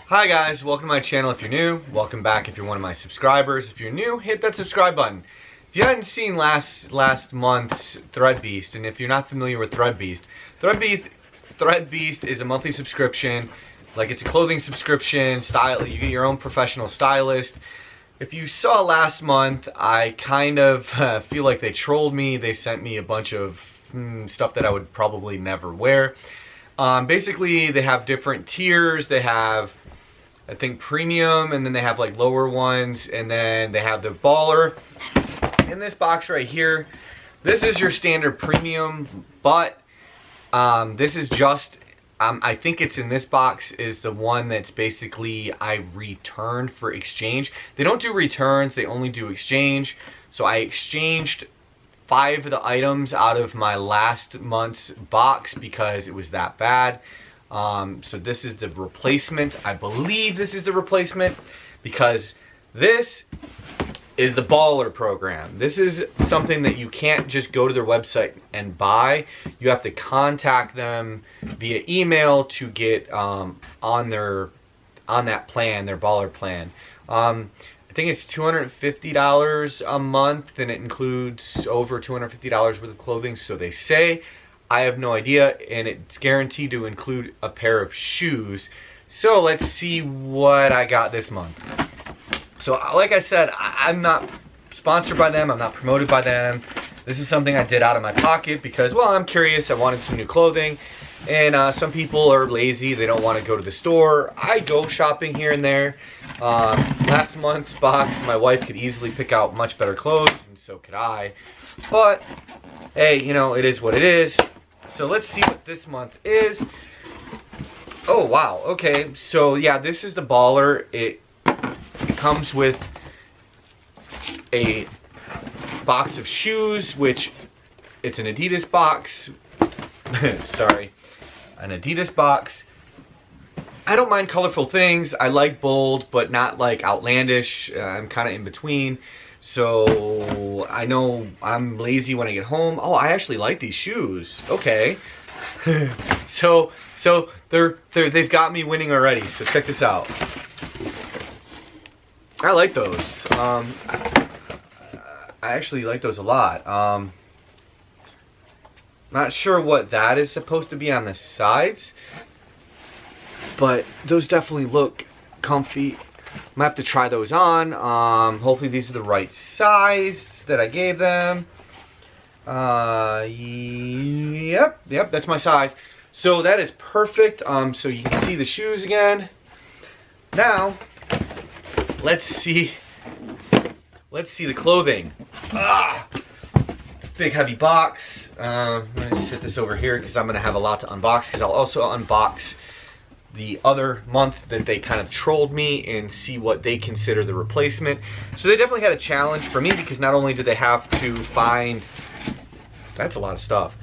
Hi guys, welcome to my channel if you're new. Welcome back if you're one of my subscribers. If you're new, hit that subscribe button. If you hadn't seen last month's ThreadBeast, and if you're not familiar with ThreadBeast is a monthly subscription. Like, it's a clothing subscription style. You get your own professional stylist. If you saw last month, I kind of feel like they trolled me. They sent me a bunch of stuff that I would probably never wear. Basically, they have different tiers. They have, I think, premium, and then they have like lower ones, and then they have the baller. In this box right here, this is your standard premium, but this is just, I think it's in this box is the one that's basically I returned for exchange. They don't do returns, they only do exchange. So I exchanged 5 of the items out of my last month's box because it was that bad. So this is the replacement. I believe this is the replacement because this is the baller program. This is something that you can't just go to their website and buy. You have to contact them via email to get on that plan, their baller plan. I think it's $250 a month, and it includes over $250 worth of clothing, so they say. I have no idea, and it's guaranteed to include a pair of shoes. So let's see what I got this month. So like I said, I'm not sponsored by them, I'm not promoted by them. This is something I did out of my pocket because, well, I'm curious, I wanted some new clothing. And some people are lazy, they don't want to go to the store. I go shopping here and there. Last month's box, my wife could easily pick out much better clothes, and so could I. But, hey, you know, it is what it is. So let's see what this month is. Oh, wow, okay. So, yeah, this is the baller. It comes with a box of shoes, which it's an Adidas box. Sorry. An Adidas box. I don't mind colorful things. I like bold, but not like outlandish. I'm kind of in between. So I know I'm lazy when I get home. Oh, I actually like these shoes. Okay. so they've got me winning already. So check this out. I like those. I actually like those a lot. Not sure what that is supposed to be on the sides, but those definitely look comfy. I'm gonna have to try those on. Hopefully these are the right size that I gave them. Yep, that's my size. So that is perfect. So you can see the shoes again. Now, let's see the clothing. Big heavy box. I'm gonna sit this over here because I'm gonna have a lot to unbox, because I'll also unbox the other month that they kind of trolled me and see what they consider the replacement. So they definitely had a challenge for me, because not only did they have to find, that's a lot of stuff.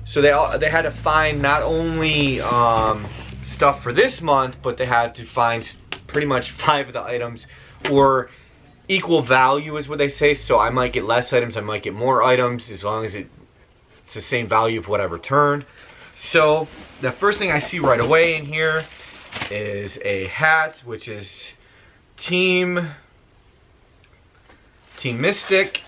So they had to find not only stuff for this month, but they had to find pretty much 5 of the items, or equal value is what they say. So I might get less items, I might get more items, as long as it's the same value of what I returned. So the first thing I see right away in here is a hat, which is Team Mystic.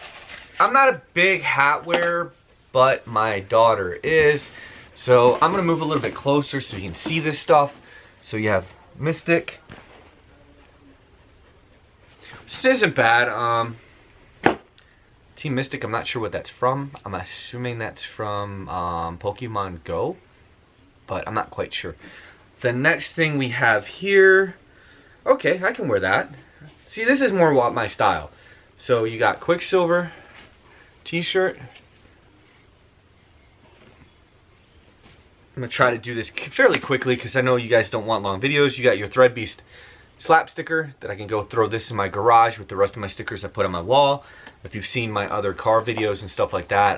I'm not a big hat wearer, but my daughter is. So I'm gonna move a little bit closer so you can see this stuff. So you have Mystic. This isn't bad. Team Mystic, I'm not sure what that's from. I'm assuming that's from Pokemon Go, but I'm not quite sure. The next thing we have here, okay, I can wear that. See, this is more what my style. So you got Quicksilver t-shirt. I'm gonna try to do this fairly quickly because I know you guys don't want long videos. You got your ThreadBeast slap sticker that I can go throw this in my garage with the rest of my stickers I put on my wall. If you've seen my other car videos and stuff like that,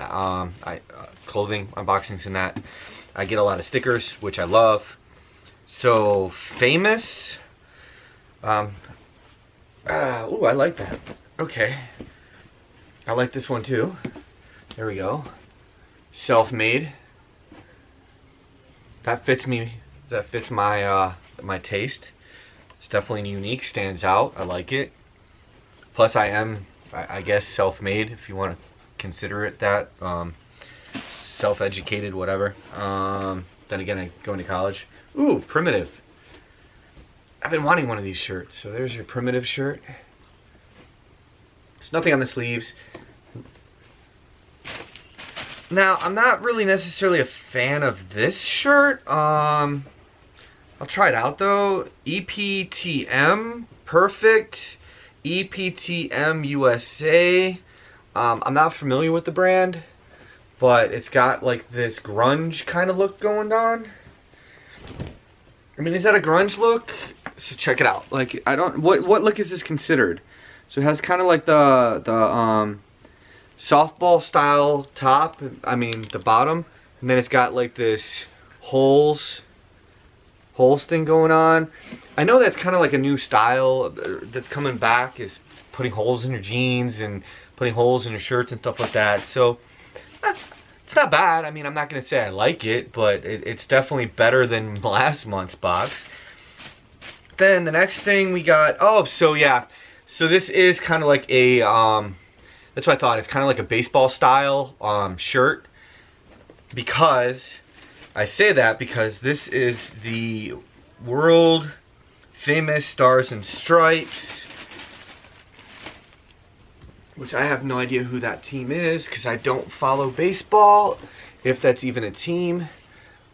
clothing unboxings and that, I get a lot of stickers, which I love. So famous. Ooh, I like that. Okay, I like this one too. There we go. Self-made. That fits me. That fits my my taste. It's definitely unique, stands out. I like it. Plus, I guess, self-made, if you want to consider it that. Self-educated, whatever. Then again, I go into college. Ooh, Primitive. I've been wanting one of these shirts. So there's your Primitive shirt. There's nothing on the sleeves. Now, I'm not really necessarily a fan of this shirt. I'll try it out though. EPTM, perfect. EPTM USA. I'm not familiar with the brand, but it's got like this grunge kind of look going on. I mean, is that a grunge look? So check it out. Like, I don't. What look is this considered? So it has kind of like the softball style top. I mean, the bottom, and then it's got like this holes thing going on. I know that's kind of like a new style that's coming back, is putting holes in your jeans and putting holes in your shirts and stuff like that. So it's not bad. I mean, I'm not gonna say I like it, but it's definitely better than last month's box. Then the next thing we got, oh, so yeah, so this is kind of like a that's what I thought. It's kind of like a baseball style shirt, because I say that because this is the world famous Stars and Stripes, which I have no idea who that team is because I don't follow baseball, if that's even a team.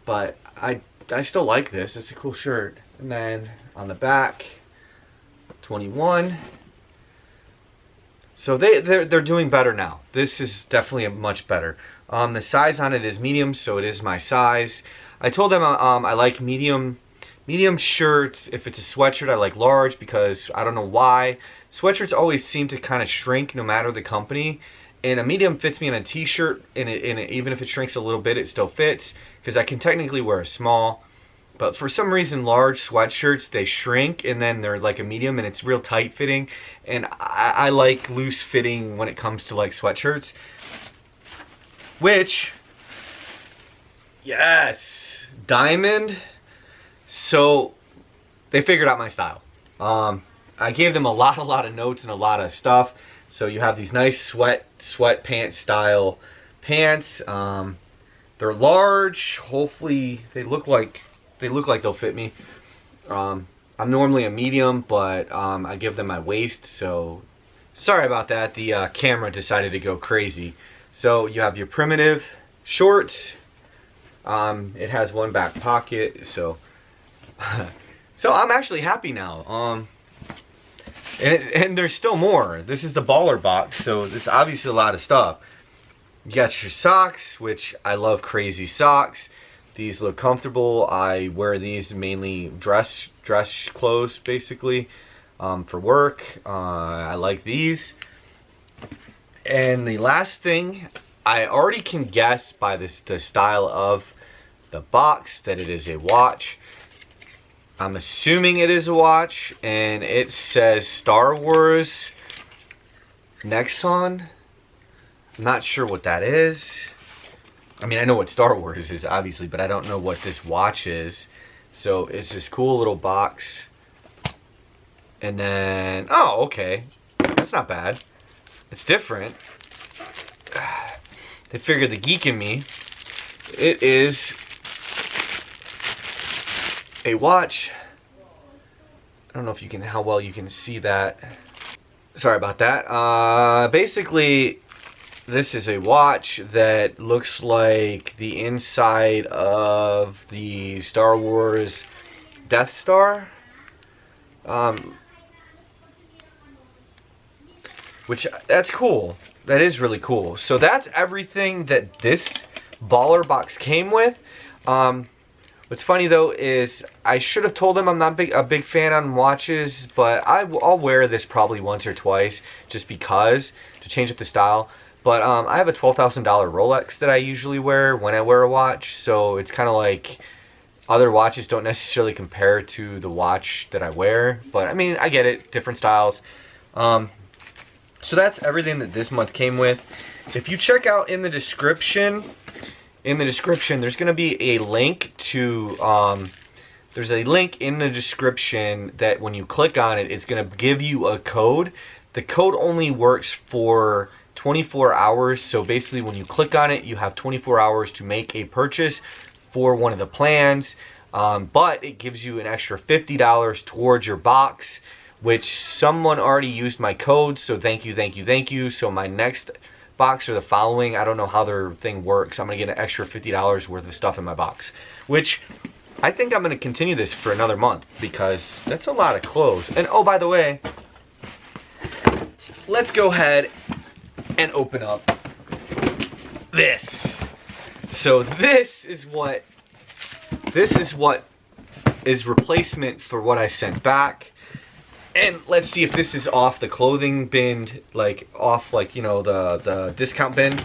But I still like this. It's a cool shirt. And then on the back, 21. So they're doing better now. This is definitely a much better. The size on it is medium, so it is my size. I told them I like medium shirts. If it's a sweatshirt, I like large, because I don't know why. Sweatshirts always seem to kind of shrink no matter the company. And a medium fits me in a t-shirt, and even if it shrinks a little bit, it still fits, because I can technically wear a small. But for some reason, large sweatshirts, they shrink, and then they're like a medium, and it's real tight fitting. And I like loose fitting when it comes to like sweatshirts. Which, yes, Diamond. So they figured out my style. I gave them a lot of notes and a lot of stuff. So you have these nice sweatpants style pants. They're large. Hopefully they look like they'll fit me. I'm normally a medium, but I give them my waist, so sorry about that. The camera decided to go crazy. So you have your Primitive shorts. It has one back pocket, so so I'm actually happy now. And there's still more. This is the baller box, so there's obviously a lot of stuff. You got your socks, which I love crazy socks. These look comfortable. I wear these mainly dress clothes, basically, for work. I like these. And the last thing, I already can guess by the style of the box that it is a watch. I'm assuming it is a watch, and it says Star Wars Nexon. I'm not sure what that is. I mean, I know what Star Wars is, obviously, but I don't know what this watch is. So it's this cool little box. And then, oh, okay. That's not bad. It's different. They figured the geek in me. It is a watch. I don't know if you can, how well you can see that. Sorry about that. Basically, this is a watch that looks like the inside of the Star Wars Death Star. Which, that's cool. That is really cool. So that's everything that this baller box came with. What's funny though is I should have told them I'm not a big fan on watches, but I'll wear this probably once or twice just because, to change up the style. But I have a $12,000 Rolex that I usually wear when I wear a watch, so it's kind of like other watches don't necessarily compare to the watch that I wear. But I mean, I get it, different styles. So that's everything that this month came with. If you check out in the description, there's going to be a link to there's a link in the description that when you click on it, it's going to give you a code. The code only works for 24 hours. So basically when you click on it, you have 24 hours to make a purchase for one of the plans. But it gives you an extra $50 towards your box, which someone already used my code. So thank you, thank you, thank you. So my next box or the following, I don't know how their thing works. I'm going to get an extra $50 worth of stuff in my box, which I think I'm going to continue this for another month because that's a lot of clothes. And oh, by the way, let's go ahead and open up this. So this is what is replacement for what I sent back. And let's see if this is off the clothing bin, like off, like, you know, the discount bin.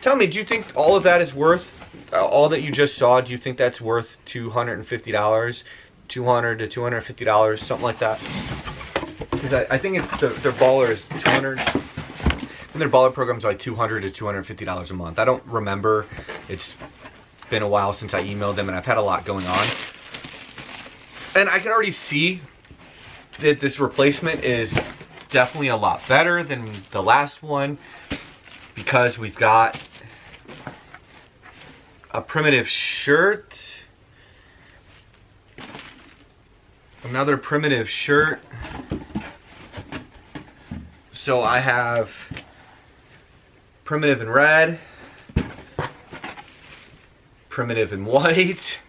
Tell me, do you think all of that is worth, all that you just saw, do you think that's worth $250? $200 to $250, something like that? Because I think it's their baller is 200, and their baller program's like $200 to $250 a month. I don't remember. It's been a while since I emailed them, and I've had a lot going on. And I can already see that this replacement is definitely a lot better than the last one because we've got a primitive shirt, another primitive shirt. So I have primitive in red, primitive in white.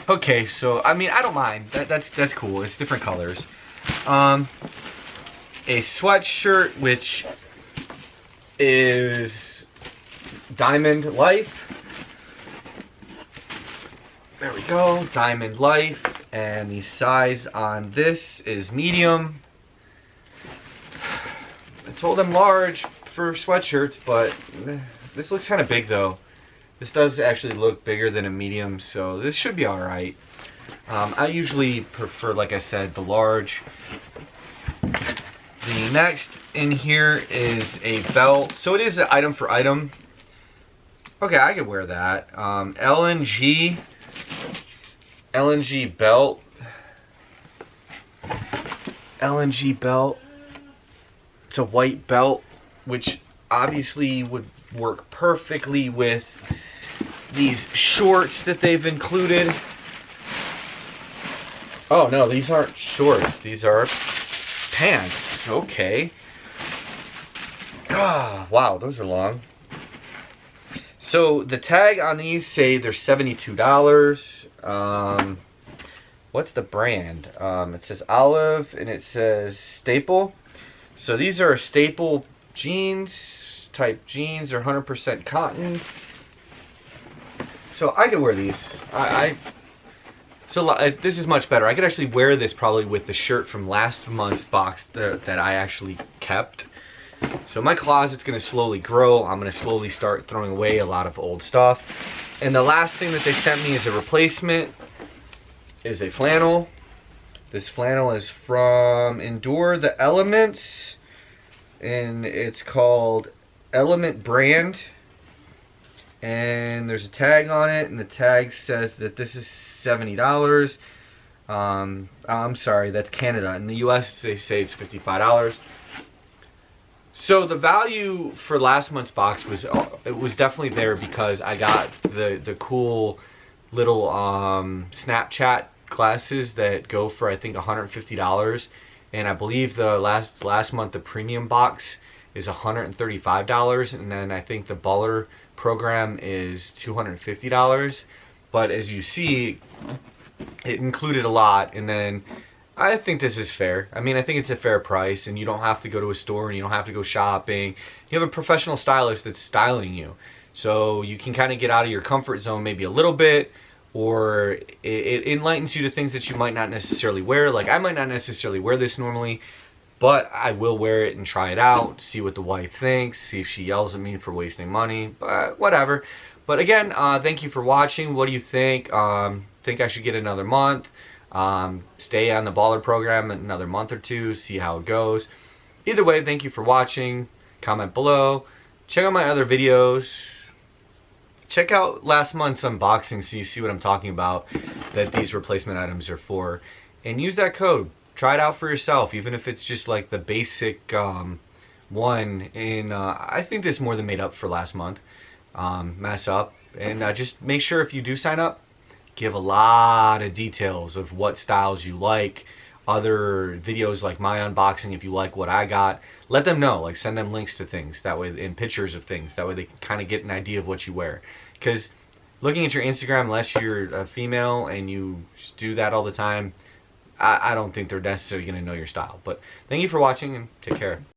Okay, so I mean, I don't mind. That's cool. It's different colors. A sweatshirt which is Diamond Life. There we go, Diamond Life, and the size on this is medium. I told them large for sweatshirts, but this looks kind of big though. This does actually look bigger than a medium, so this should be alright. I usually prefer, like I said, the large. The next in here is a belt. So it is an item for item. Okay, I could wear that. LNG belt. LNG belt. It's a white belt, which obviously would work perfectly with these shorts that they've included. Oh no, these aren't shorts, these are pants. Okay. Ah, wow, those are long. So the tag on these say they're $72. What's the brand? It says Olive and it says Staple. So these are Staple jeans, type jeans, are 100% cotton. So I could wear these. So this is much better. I could actually wear this probably with the shirt from last month's box that I actually kept. So my closet's going to slowly grow. I'm going to slowly start throwing away a lot of old stuff. And the last thing that they sent me as a replacement is a flannel. This flannel is from Endure the Elements, and it's called Element Brand. And there's a tag on it, and the tag says that this is $70. I'm sorry, that's Canada. In the US, they say it's $55. So the value for last month's box was definitely there because I got the cool little Snapchat glasses that go for I think $150, and I believe the last month the premium box is $135, and then I think the Baller program is $250. But as you see, it included a lot, and then I think this is fair. I mean, I think it's a fair price, and you don't have to go to a store and you don't have to go shopping. You have a professional stylist that's styling you, so you can kind of get out of your comfort zone maybe a little bit, or it enlightens you to things that you might not necessarily wear. Like I might not necessarily wear this normally, but I will wear it and try it out, see what the wife thinks, see if she yells at me for wasting money, but whatever. But again, thank you for watching. What do you think? Think I should get another month? Stay on the Baller program another month or two, see how it goes. Either way, thank you for watching. Comment below. Check out my other videos. check out last month's unboxing so you see what I'm talking about, that these replacement items are for, and use that code. Try it out for yourself, even if it's just like the basic one. And I think this more than made up for last month. Mess up, and just make sure if you do sign up, give a lot of details of what styles you like, other videos like my unboxing. If you like what I got, let them know, like send them links to things, that way, and pictures of things, that way they can kind of get an idea of what you wear. Because looking at your Instagram, unless you're a female and you do that all the time, I don't think they're necessarily going to know your style. But thank you for watching, and take care.